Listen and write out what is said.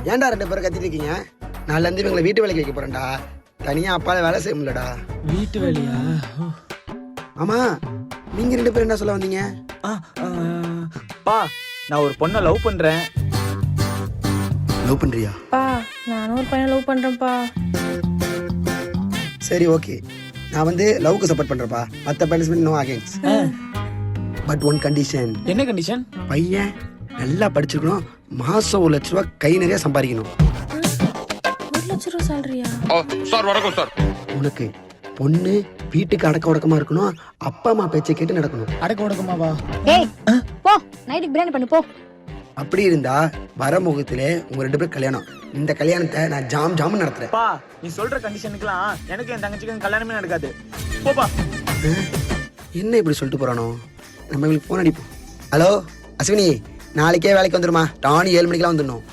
ஏன்டா 2 பேரும் கத்திட்டு இருக்கீங்க? நாளைல இருந்து இவங்களை வீட்டு வேலைக்கு வைக்க போறேன்டா. தனியா அப்பால வேலை செய்ய முடியலடா. வீட்டு வேலையா? ஆமா, நீங்க 2 பேரும் என்ன சொல்ல வந்தீங்க? பா, நான் ஒரு பொண்ணை லவ் பண்றேன். லவ் பண்றியா? பா நானும் ஒரு பையனை லவ் பண்றேன்ப்பா. சரி ஓகே, நான் வந்து லவ்க்கு சப்போர்ட் பண்றேன்ப்பா. மத்த punishment no against. But one condition. என்ன கண்டிஷன்? பையன் நல்லா படிச்சிருக்கணும், மாசம் 1 லட்ச ரூபா கை நிறைய சம்பாதிக்கணும். 1 லட்ச ரூபா சாலரியா? சார் வணக்கம் சார். உனக்கு பொண்ணு வீட்டுக்கு அடக்க உடக்கமா இருக்கணும், அப்பா அம்மா பேச்சை கேட்டு நடக்கணும். அடக்க உடக்கமாவா? டேய் போ, நைட்டுக்கு பிரியாணி பண்ணு போ. அப்படி இருந்தா வர முகத்திலே உங்க 2 பேரும் கல்யாணம். இந்த கல்யாணத்தை நான் ஜாம் ஜாம் நடத்துறேன். பா, நீ சொல்ற கண்டிஷனுக்குலாம் எனக்கு என் தங்கச்சிக்கு கல்யாணமே நடக்காது. போப்பா. என்ன இப்படி சொல்லிட்டு போறானோ? நம்ம இவங்களுக்கு போன் அடிப்போம். ஹலோ அஸ்வினி, நாளைக்கே வேலைக்கு வந்துருமா? டானி 7 மணிக்கெல்லாம் வந்துடணும்.